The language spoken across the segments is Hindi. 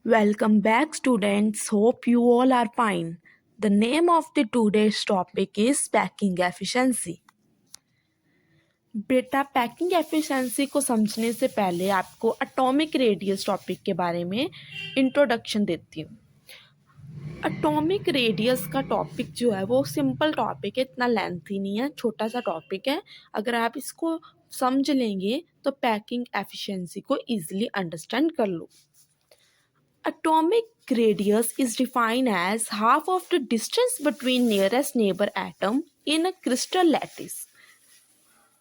Welcome back, students. Hope you all are fine. The name of the today's topic is packing efficiency. बेटा पैकिंग एफिशिएंसी को समझने से पहले आपको एटॉमिक रेडियस टॉपिक के बारे में इंट्रोडक्शन देती हूँ। एटॉमिक रेडियस का टॉपिक जो है वो सिंपल टॉपिक है, इतना लेंथी नहीं है, छोटा सा टॉपिक है। अगर आप इसको समझ लेंगे तो पैकिंग एफिशिएंसी को ईजिली अंडरस्टैंड कर लो। Atomic radius is defined as half of the distance between nearest neighbor atom in a crystal lattice.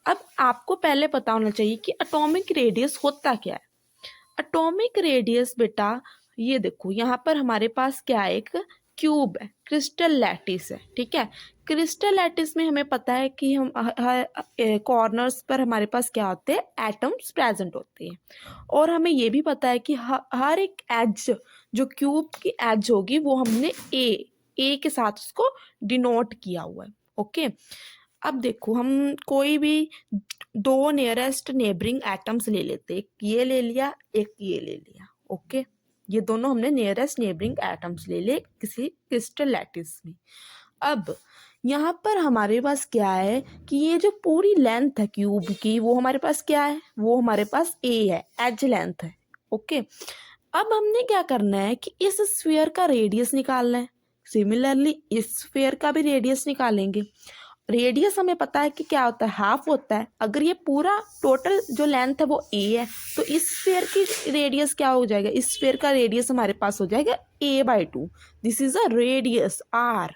अब आपको पहले पता होना चाहिए कि एटॉमिक रेडियस होता क्या है। एटॉमिक रेडियस बेटा ये देखो, यहाँ पर हमारे पास क्या है, एक क्यूब है, क्रिस्टल लैटिस है, ठीक है। क्रिस्टल लैटिस में हमें पता है कि हम कॉर्नर्स पर हमारे पास क्या होते हैं, एटम्स प्रेजेंट होते हैं। और हमें ये भी पता है कि हर एक एज जो क्यूब की एज होगी वो हमने ए के साथ उसको डिनोट किया हुआ है। ओके, अब देखो हम कोई भी दो नियरेस्ट नेबरिंग एटम्स ले लेते, एक ये ले लिया, एक ये ले लिया। ओके, ये दोनों हमने नियरेस्ट नेबरिंग एटम्स ले लिए किसी क्रिस्टल लैटिस में। अब यहाँ पर हमारे पास क्या है कि ये जो पूरी लेंथ है क्यूब की वो हमारे पास क्या है, वो हमारे पास ए है, एज लेंथ है। ओके, अब हमने क्या करना है कि इस स्फीयर का रेडियस निकालना है। सिमिलरली इस स्फीयर का भी रेडियस निकालेंगे। रेडियस हमें पता है कि क्या होता है, हाफ होता है। अगर ये पूरा टोटल जो लेंथ है वो ए है तो इस स्फीयर की रेडियस क्या हो जाएगा, इस स्फीयर का रेडियस हमारे पास हो जाएगा a/2। This is a radius R,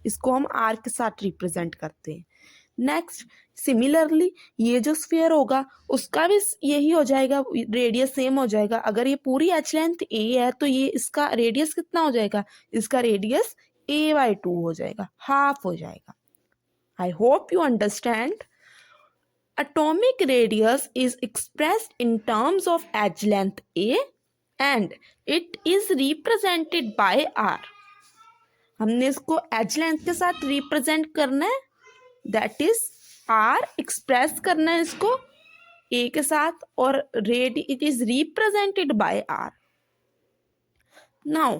इसको हम आर के साथ रिप्रेजेंट करते हैं। नेक्स्ट, सिमिलरली ये जो स्फीयर होगा उसका भी यही हो जाएगा, रेडियस सेम हो जाएगा। अगर ये पूरी एच लेंथ ए है तो ये इसका रेडियस कितना हो जाएगा, इसका रेडियस a/2 हो जाएगा, हाफ हो जाएगा। I hope you understand. Atomic radius is expressed in terms of edge length A and it is represented by R. हमने इसको edge length के साथ represent करना है, that is R express करना है इसको A के साथ, और it is represented by R. Now,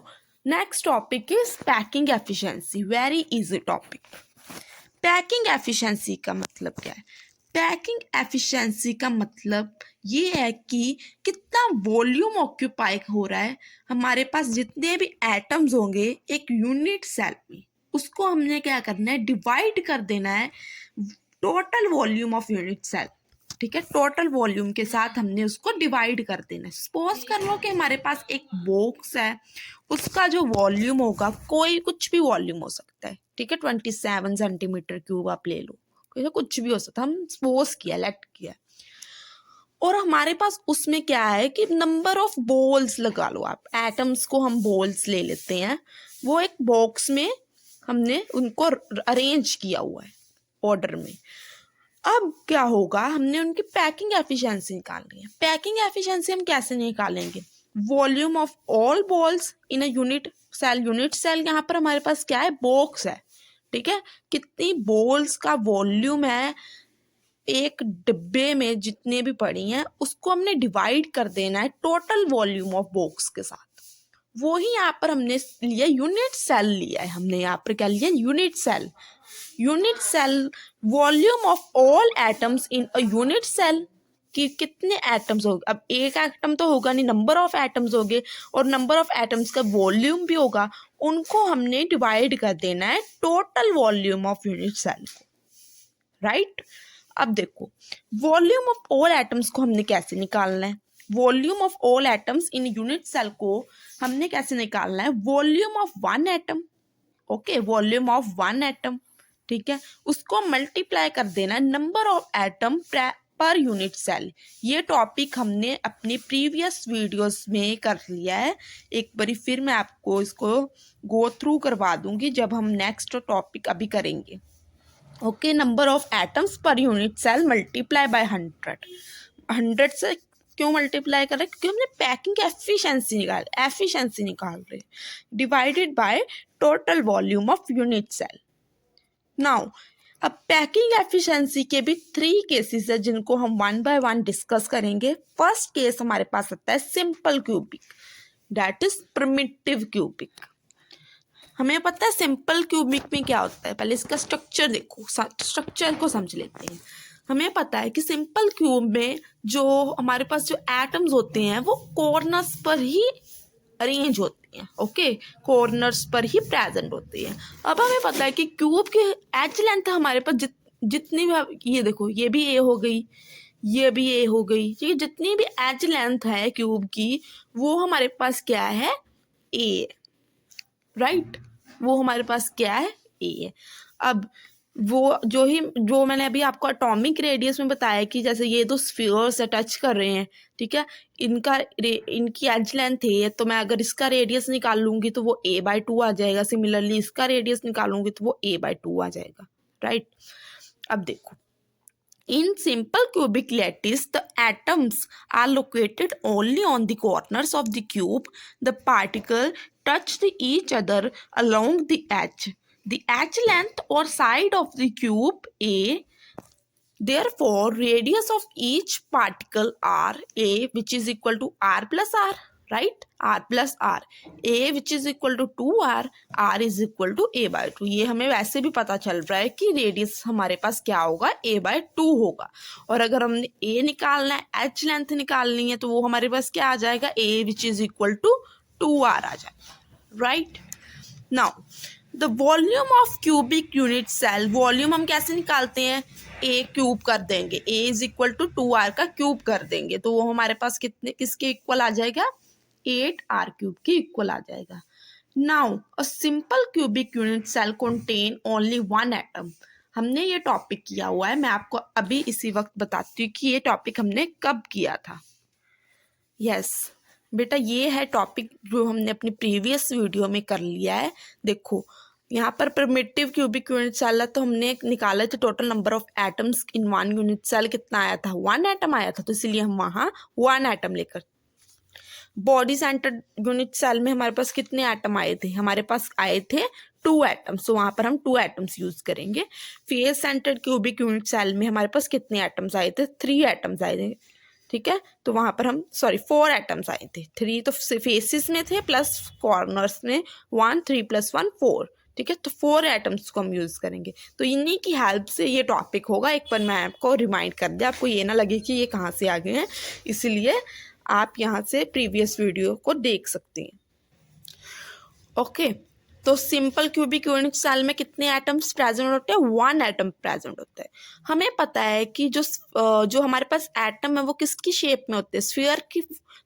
next topic is packing efficiency. Very easy topic. Packing efficiency का मतलब क्या है? पैकिंग एफिशिएंसी का मतलब ये है कि कितना वॉल्यूम ऑक्यूपाई हो रहा है हमारे पास, जितने भी एटम्स होंगे एक यूनिट सेल में, उसको हमने क्या करना है, डिवाइड कर देना है total volume of unit cell. ठीक है, टोटल वॉल्यूम के साथ हमने उसको डिवाइड कर देना है। सपोज कर लो कि हमारे पास एक बॉक्स है, उसका जो वॉल्यूम होगा, कोई कुछ भी वॉल्यूम हो सकता है, ठीक है, 27 सेंटीमीटर क्यूब आप ले लो, कुछ भी हो सकता है, हम सपोज किया, लेट किया। और हमारे पास उसमें क्या है कि नंबर ऑफ बॉल्स लगा लो आप, एटम्स को हम बॉल्स ले लेते हैं, वो एक बॉक्स में हमने उनको अरेंज किया हुआ है ऑर्डर में। अब क्या होगा, हमने उनकी पैकिंग एफिशिएंसी निकालनी है। पैकिंग एफिशिएंसी हम कैसे निकालेंगे, volume of all balls in a unit cell. Unit cell यहाँ पर हमारे पास क्या है, बॉक्स है, ठीक है, कितनी बॉल्स का वॉल्यूम है एक डिब्बे में, जितने भी पड़ी हैं उसको हमने डिवाइड कर देना है टोटल वॉल्यूम ऑफ बॉक्स के साथ। वो ही यहाँ पर हमने लिया यूनिट सेल लिया है, हमने यहाँ पर क्या लिया, unit cell. Unit cell volume of all atoms in a unit cell, कि कितने एटम्स होंगे। अब एक एटम तो होगा नहीं, नंबर ऑफ एटम्स होंगे, और नंबर ऑफ एटम्स का वॉल्यूम भी होगा, उनको हमने डिवाइड कर देना है total volume of unit cell को, राइट। अब देखो, वॉल्यूम ऑफ ऑल एटम्स को हमने कैसे निकालना है, volume of all atoms in unit cell को हमने कैसे निकालना है, volume of one atom. Okay, volume of one atom, ठीक है, उसको मल्टीप्लाई कर देना number of atom per unit cell. ये टॉपिक हमने अपनी प्रीवियस वीडियोस में कर लिया है, एक बारी फिर मैं आपको इसको गो थ्रू करवा दूंगी जब हम नेक्स्ट टॉपिक अभी करेंगे। Okay, number of atoms per unit cell multiply by 100 से क्यों मल्टीप्लाई कर रहे हैं, क्योंकि हमने पैकिंग एफिशिएंसी निकाल रहे, divided by total volume of unit cell. Now, अब पैकिंग एफिशिएंसी के भी 3 केसेस है जिनको हम 1 by 1 डिस्कस करेंगे। फर्स्ट केस हमारे पास आता है simple cubic. That is primitive cubic. हमें पता है सिंपल क्यूबिक में क्या होता है, पहले इसका स्ट्रक्चर देखो, स्ट्रक्चर को समझ लेते हैं। हमें पता है कि सिंपल क्यूब में जो हमारे पास जो एटम्स होते हैं वो कॉर्नर्स पर ही अरेंज होते हैं, ओके, कॉर्नर्स पर ही प्रेजेंट होते हैं। अब हमें पता है कि क्यूब की एज लेंथ हमारे पास जितनी भी, ये देखो ये भी ए हो गई, ये भी ए हो गई, ये जितनी भी एज लेंथ है क्यूब की वो हमारे पास क्या है, ए, राइट, वो हमारे पास क्या है, ए है। अब वो जो मैंने अभी आपको एटॉमिक रेडियस में बताया कि जैसे ये दो स्फीयर्स टच कर रहे हैं, ठीक है, इनकी एज लेंथ है, तो मैं अगर इसका रेडियस निकाल लूंगी तो वो a/2 आ जाएगा। सिमिलरली इसका रेडियस निकालूंगी तो वो a/2 आ जाएगा, राइट। अब देखो, in simple cubic lattice, the atoms are located only on the corners of the cube. The particle touch each other along the edge. The edge length or side of the cube A. Therefore, radius of each particle R A, which is equal to R plus R, right? R plus R. A which is equal to 2R, R is equal to A/2. ये हमें वैसे भी पता चल रहा है कि रेडियस हमारे पास क्या होगा, A/2 होगा। और अगर हमने A निकालना है, एच लेंथ निकालनी है, तो वो हमारे पास क्या आ जाएगा, A which is equal to 2R आ जाएगा, right? Now, the volume of cubic unit cell, volume हम कैसे निकालते हैं, ए क्यूब कर देंगे, ए इज इक्वल टू 2R का क्यूब कर देंगे, तो वो हमारे पास किसके इक्वल आ जाएगा, 8R क्यूब के इक्वल आ जाएगा। Now a simple cubic unit cell contain only 1 atom. हमने ये टॉपिक किया हुआ है, मैं आपको अभी इसी वक्त बताती हूँ कि ये टॉपिक हमने कब किया था। यस बेटा, ये है टॉपिक जो हमने अपनी प्रीवियस वीडियो में कर लिया है। देखो यहाँ पर प्रिमिटिव क्यूबिक यूनिट सेल है, तो हमने निकाला था total number of atoms in 1 unit cell कितना आया था, 1 एटम आया था, तो इसलिए हम वहाँ 1 एटम लेकर। बॉडी सेंटर्ड यूनिट सेल में हमारे पास कितने एटम आए थे, हमारे पास आए थे 2 एटम्स, तो वहाँ पर हम 2 एटम्स यूज करेंगे। Face centred cubic unit cell में हमारे पास कितने एटम्स आए थे, 3 एटम्स आए थे, ठीक है, तो वहाँ पर हम 4 एटम्स आए थे, 3 तो फेसिस में थे प्लस कॉर्नर्स में 1, 3 + 1 4, ठीक है, तो 4 एटम्स को हम यूज़ करेंगे। तो इन्हीं की हेल्प से ये टॉपिक होगा। एक बार मैं आपको रिमाइंड कर दिया, आपको ये ना लगे कि ये कहाँ से आ गए हैं, इसलिए आप यहाँ से प्रीवियस वीडियो को देख सकते हैं, ओके। तो सिंपल क्यूबिक यूनिट सेल में कितने एटम्स प्रेजेंट होते हैं, 1 एटम प्रेजेंट होता है। हमें पता है कि जो हमारे पास एटम है वो किसकी शेप में होते हैं, स्फीयर की,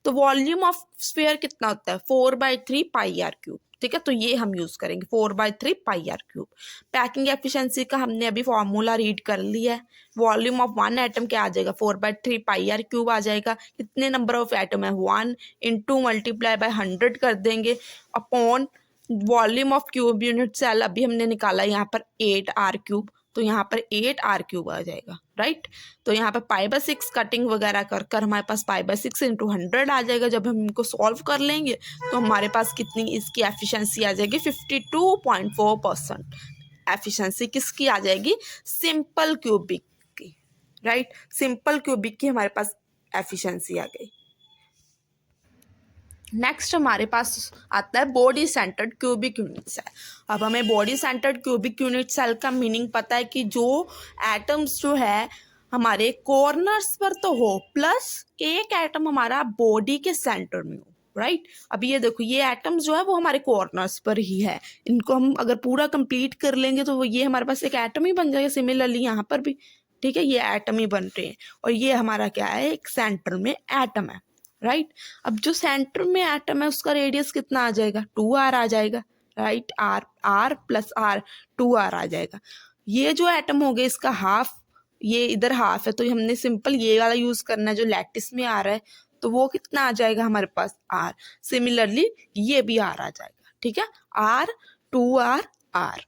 तो वॉल्यूम ऑफ स्फीयर कितना होता है, 4/3 πr क्यूब, ठीक है, तो ये हम यूज करेंगे 4/3 πr क्यूब। पैकिंग एफिशिएंसी का हमने अभी फॉर्मूला रीड कर लिया है। वॉल्यूम ऑफ 1 एटम क्या आ जाएगा, 4/3 πr क्यूब आ जाएगा। कितने नंबर ऑफ एटम है, 1 × मल्टीप्लाई बाय 100 कर देंगे upon volume of cube unit cell अभी हमने निकाला यहाँ पर 8R क्यूब, तो यहाँ पर 8R क्यूब आ जाएगा, राइट। तो यहाँ पर π/6 कटिंग वगैरह कर कर हमारे पास π/6 × 100 आ जाएगा। जब हम इनको सॉल्व कर लेंगे तो हमारे पास कितनी इसकी एफिशिएंसी आ जाएगी, 52.4% एफिशिएंसी किसकी आ जाएगी, सिंपल क्यूबिक की, राइट। सिंपल क्यूबिक की हमारे पास एफिशिएंसी आ गई। नेक्स्ट हमारे पास आता है body centred cubic unit cell. अब हमें body centred cubic unit cell का मीनिंग पता है कि जो एटम्स जो है हमारे कॉर्नर्स पर तो हो, प्लस एक एटम हमारा बॉडी के सेंटर में हो, राइट। अब ये देखो, ये एटम्स जो है वो हमारे कॉर्नर्स पर ही है। इनको हम अगर पूरा कंप्लीट कर लेंगे तो वो ये हमारे पास एक एटम ही बन जाएगा। सिमिलरली यहाँ पर भी, ठीक है, ये एटम ही बन रहे हैं और ये हमारा क्या है, एक सेंटर में एटम है, राइट। अब जो सेंटर में एटम है उसका रेडियस कितना आ जाएगा, 2R आ जाएगा, राइट। R + R 2R आ जाएगा। ये जो एटम हो गया इसका हाफ, ये इधर हाफ है, तो हमने सिंपल ये वाला यूज करना है जो लैटिस में आ रहा है, तो वो कितना आ जाएगा हमारे पास, R। सिमिलरली ये भी R आ जाएगा, ठीक है, R 2R R।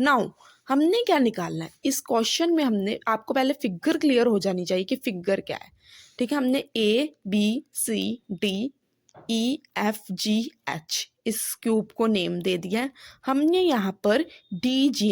नाउ हमने क्या निकालना है इस क्वेश्चन में, हमने आपको पहले फिगर क्लियर हो जानी चाहिए कि फिगर क्या है, ठीक है। हमने ABCDEFGH इस क्यूब को नेम दे दिया है। हमने यहाँ पर DG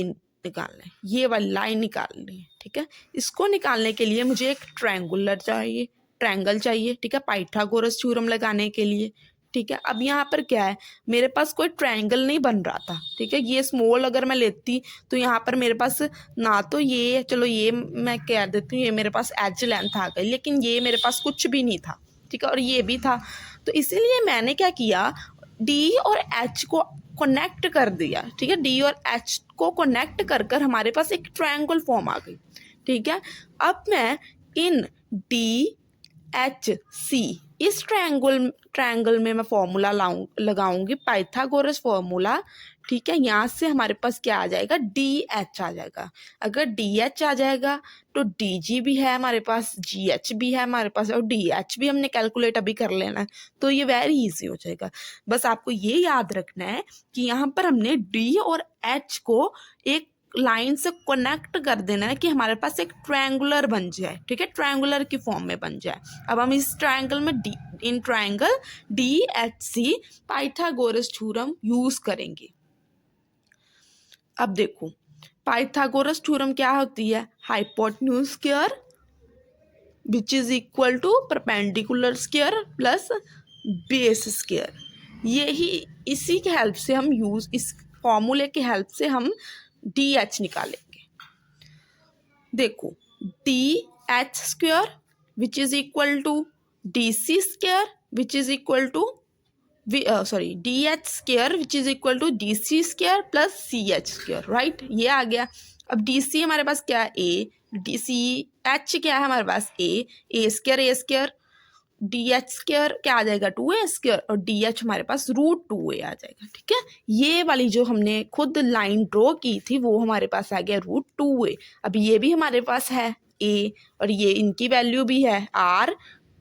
निकालना है, ये वाली लाइन निकालनी है, ठीक है। इसको निकालने के लिए मुझे एक ट्रायंगल चाहिए, ठीक है, पाइथागोरस थ्योरम लगाने के लिए, ठीक है। अब यहाँ पर क्या है, मेरे पास कोई ट्रायंगल नहीं बन रहा था, ठीक है। ये स्मॉल अगर मैं लेती तो यहाँ पर मेरे पास ना तो ये, चलो ये मैं कह देती हूँ, ये मेरे पास एज लेंथ आ गई, लेकिन ये मेरे पास कुछ भी नहीं था, ठीक है, और ये भी था। तो इसीलिए मैंने क्या किया, डी और एच को कनेक्ट कर दिया, ठीक है। डी और एच को कनेक्ट कर कर हमारे पास एक ट्रायंगल फॉर्म आ गई, ठीक है। अब मैं इन डी एच सी इस ट्रायंगल में मैं फॉर्मूला लगाऊंगी पाइथागोरस फॉर्मूला, ठीक है। यहाँ से हमारे पास क्या आ जाएगा, डी एच आ जाएगा। अगर डी एच आ जाएगा तो डी जी भी है हमारे पास, जी एच भी है हमारे पास, और डी एच भी हमने कैलकुलेट अभी कर लेना है, तो ये वेरी इजी हो जाएगा। बस आपको ये याद रखना है कि यहाँ पर हमने डी और एच को एक लाइन से कनेक्ट कर देना है कि हमारे पास एक ट्रायंगुलर बन जाए, ठीक है, ट्रायंगुलर की फॉर्म में बन जाए। अब हम इस ट्रायंगल में in triangle D H C Pythagoras theorem use करेंगे। अब देखो पाइथागोरस थ्योरम क्या होती है, hypotenuse square which is equal to perpendicular square plus base square. यही इसी के हेल्प से हम इस फॉर्मूले के हेल्प से हम डी एच निकालेंगे। देखो D H square which is equal to D C square which is equal to D H square which is equal to D C square plus C H square, right, ये आ गया। अब डी सी हमारे पास क्या है, ए, डी सी एच क्या है हमारे पास, ए स्क्वायर, डी एच स्क्वायर क्या आ जाएगा, 2a स्क्वायर, और डी एच हमारे पास √2a आ जाएगा, ठीक है। ये वाली जो हमने खुद लाइन ड्रॉ की थी वो हमारे पास आ गया √2a। अब ये भी हमारे पास है a, और ये इनकी वैल्यू भी है r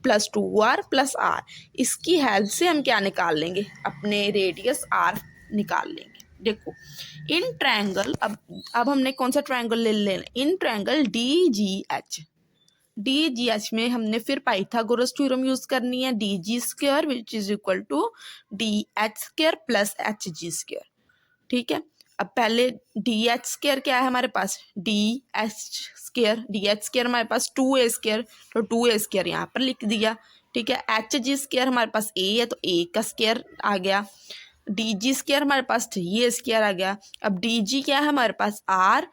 plus 2r plus r। इसकी हेल्प से हम क्या निकाल लेंगे, अपने रेडियस r निकाल लेंगे। देखो इन ट्रायंगल, अब हमने कौन सा ट्रायंगल ले लेना, in triangle D G H में हमने फिर पाइथागोरस थ्योरम यूज करनी है, D G square which is equal to D H square plus H G square, ठीक है। अब पहले डी एच स्क्वायर क्या है हमारे पास, डी एच स्क्वायर हमारे पास 2a स्क्वायर, तो 2a स्क्वायर यहाँ पर लिख दिया, ठीक है। एच जी स्क्वायर हमारे पास a है तो a का स्क्वायर आ गया, डी जी स्क्वायर हमारे पास 3a स्क्वायर आ गया। अब डी जी क्या है हमारे पास, r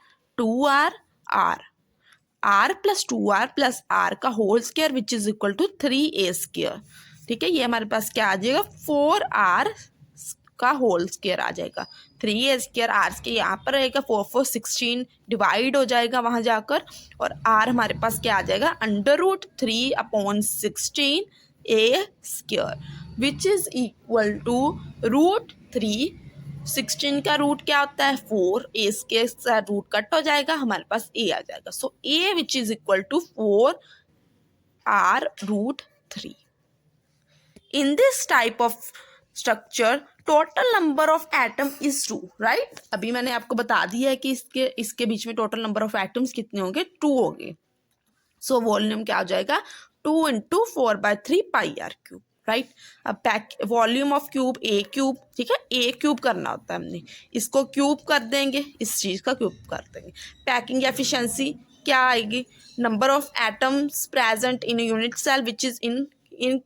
plus 2r plus r का whole square which is equal to 3a square, ठीक है। ये हमारे पास क्या आ जाएगा, 4r का होल स्क्वायर आ जाएगा, 3a स्क्वायर r स्क्वायर यहाँ पर रहेगा, 4 4 16 डिवाइड हो जाएगा वहाँ जाकर, और r हमारे पास क्या आ जाएगा, √3/16 a square which is equal to √3। 16 का रूट क्या होता है 4, ए के साथ रूट कट हो जाएगा, हमारे पास a आ जाएगा। So a which is equal to 4r√3। In this type of structure total number of atom is 2, right. अभी मैंने आपको बता दिया है कि इसके बीच में टोटल नंबर ऑफ एटम्स कितने होंगे, 2 होंगे। सो वॉल्यूम क्या हो जाएगा, 2 × 4/3 πr³, राइट। अब volume of cube A cube, ठीक है, ए क्यूब करना होता है हमने, इसको क्यूब कर देंगे, इस चीज़ का क्यूब कर देंगे। पैकिंग एफिशिएंसी क्या आएगी, number of atoms present in unit cell which is in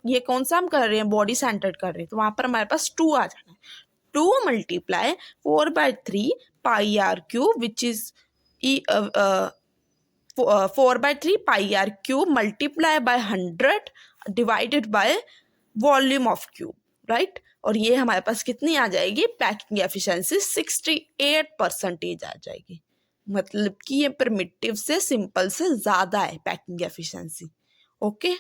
ये कौन सा हम कर रहे हैं, बॉडी सेंटर्ड कर रहे हैं, तो वहाँ पर हमारे पास 2 आ जाना है। 2 × 4/3 πr³ which is 4/3 πr³ multiply by 100 divided by volume of cube, right. और ये हमारे पास कितनी आ जाएगी, पैकिंग एफिशिएंसी 68% आ जाएगी, मतलब कि ये प्रिमिटिव से सिंपल से ज़्यादा है पैकिंग एफिशिएंसी, ओके।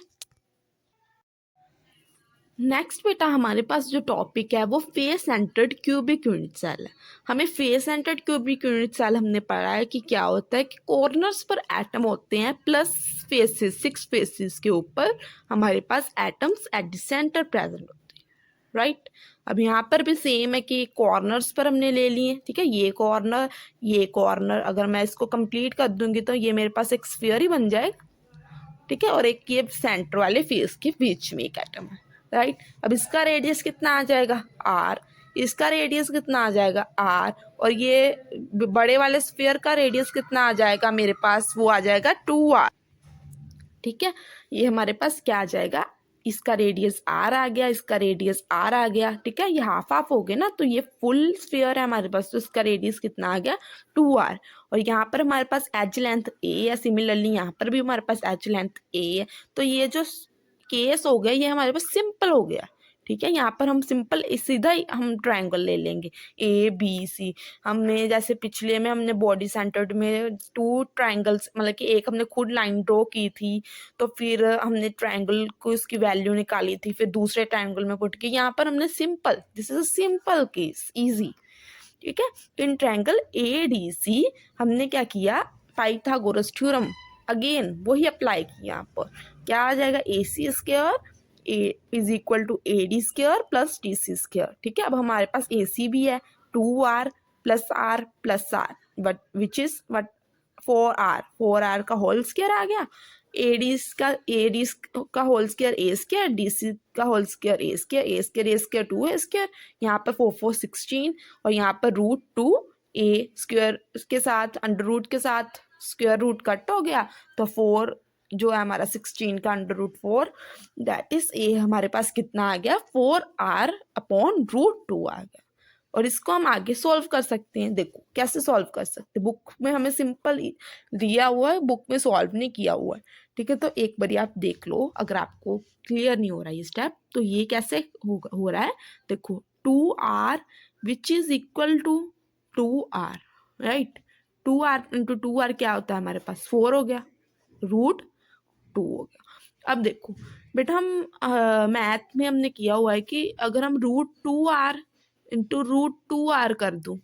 नेक्स्ट बेटा हमारे पास जो टॉपिक है वो face centred cubic unit cell है। हमें face centred cubic unit cell हमने पढ़ा है कि क्या होता है कि कॉर्नर्स पर एटम होते हैं प्लस फेसेस, 6 फेसेस के ऊपर हमारे पास atoms at the centre present होते हैं, राइट। अब यहाँ पर भी सेम है कि कॉर्नर्स पर हमने ले लिए, ठीक है, ये कॉर्नर अगर मैं इसको कंप्लीट कर दूंगी तो ये मेरे पास एक स्फीयर ही बन जाएगा, ठीक है, और एक ये सेंटर वाले फेस के बीच में एक एटम है, राइट। अब इसका रेडियस कितना आ जाएगा r, इसका रेडियस कितना आ जाएगा r, और ये बड़े वाले स्फीयर का रेडियस कितना आ जाएगा मेरे पास, वो आ जाएगा 2r, ठीक है। ये हमारे पास क्या आ जाएगा, इसका रेडियस आर आ गया, इसका रेडियस आर आ गया, ठीक है, ये हाफ हाफ हो गए ना, तो ये फुल स्फीयर है हमारे पास, तो इसका रेडियस कितना आ गया 2r। और यहाँ पर हमारे पास एज लेंथ ए है, सिमिलरली यहाँ पर भी हमारे पास एज लेंथ ए है। तो ये जो केस हो गया ये हमारे पास सिंपल हो गया, ठीक है। यहाँ पर हम सिंपल सीधा ही हम ट्रायंगल ले लेंगे ए बी सी। हमने जैसे पिछले में हमने बॉडी सेंटर्ड में 2 ट्रायंगल्स, मतलब कि एक हमने खुद लाइन ड्रॉ की थी, तो फिर हमने ट्रायंगल को इसकी वैल्यू निकाली थी, फिर दूसरे ट्रायंगल में पुट की। यहाँ पर हमने simple, this is a simple case, easy, ठीक है। In triangle A D C हमने क्या किया, पाइथागोरस थ्योरम अगेन वही अप्लाई किया। यहाँ पर क्या आ जाएगा, A C square A is equal to A D square plus D C square, ठीक है। अब हमारे पास ए सी भी है, 2r plus R but which is what 4r का होल स्क्वायर आ गया। ए डी का whole square A square, D C का whole square A square, A square 2 है स्क्वायर, यहाँ पर 4 4 16, और यहाँ पर √2 ए स्क्वायर के साथ अंडर रूट के साथ स्क्वायर रूट कट हो गया, तो 4 जो है हमारा 16 का √4, दैट इज ए हमारे पास कितना आ गया 4r/√2 आ गया। और इसको हम आगे सॉल्व कर सकते हैं। देखो कैसे सॉल्व कर सकते हैं, बुक में हमें सिंपल दिया हुआ है, बुक में सॉल्व नहीं किया हुआ है, ठीक है। तो एक बारी आप देख लो, अगर आपको क्लियर नहीं हो रहा है ये स्टेप, तो ये कैसे हो रहा है। देखो 2r which is equal to 2r, right. 2r into 2r क्या होता है हमारे पास, 4 हो गया, √2 हो गया। अब देखो बेटा, हम मैथ में हमने किया हुआ है कि अगर हम √2r इंटू √2r कर दूं,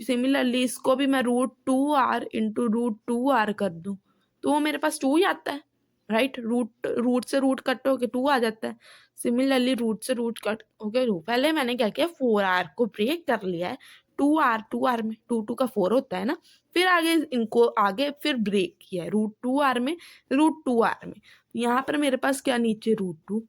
सिमिलरली इसको भी मैं √2r इंटू √2r कर दूं, तो वो मेरे पास 2 ही आता है, राइट। रूट से रूट कट होके 2 आ जाता है। सिमिलरली रूट से रूट कट हो गया 2। पहले मैंने क्या किया, 4r को ब्रेक कर लिया है, 2r में 2 का 4 होता है ना, फिर आगे इनको आगे फिर ब्रेक किया है √2r में √2r में। यहाँ पर मेरे पास क्या नीचे √2,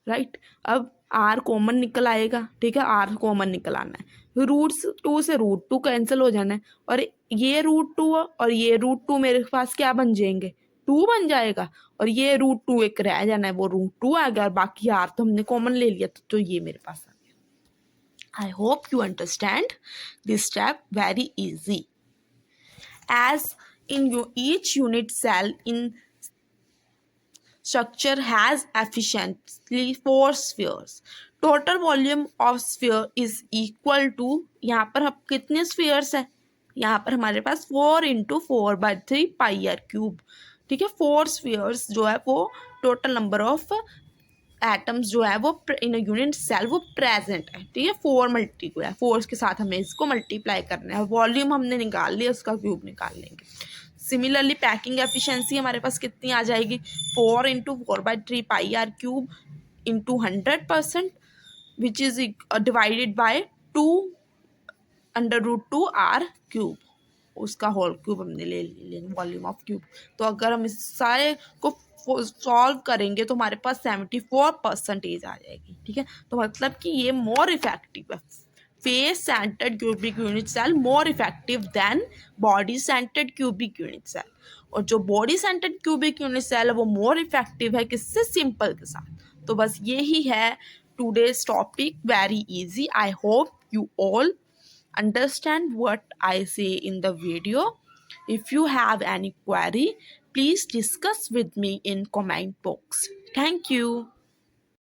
राइट। अब r कॉमन निकल आएगा, ठीक है, r कॉमन निकल आना है, √2 से √2 कैंसिल हो जाना है, और ये √2 और ये √2 मेरे पास क्या बन जाएंगे, 2 बन जाएगा, और ये √2 एक रह जाना है, वो √2 आ गया, और बाकी r तो हमने कॉमन ले लिया, तो ये मेरे पास आ गया। I hope you understand this step, very easy. as in each unit cell in structure has efficiently 4 spheres. Total volume of sphere is equal to, यहाँ पर हम कितने spheres है, यहाँ पर हमारे पास 4 × 4/3 πr³, ठीक है। 4 spheres जो है वो टोटल नंबर ऑफ एटम्स जो है वो इन यूनिट सेल वो प्रेजेंट है, ठीक है। 4 मल्टीप्लाई है, 4 के साथ हमें इसको मल्टीप्लाई करना है, वॉल्यूम हमने निकाल लिया, उसका क्यूब निकाल लेंगे। सिमिलरली पैकिंग एफिशिएंसी हमारे पास कितनी आ जाएगी, 4 × 4/3 πr³ into 100%, which is divided by 2 √2 r³, उसका होल क्यूब हमने ले लिया वॉल्यूम ऑफ क्यूब। तो अगर हम इस सारे को सॉल्व करेंगे तो हमारे पास 74% आ जाएगी, ठीक है। तो मतलब कि ये मोर इफेक्टिव है, face centred cubic unit cell more effective than body centred cubic unit cell. और जो body centred cubic unit cell है वो मोर इफेक्टिव है किससे, सिंपल के साथ। तो बस यही है today's topic, very easy. I hope you all understand what I say in the video. If you have any query, please discuss with me in comment box. Thank you.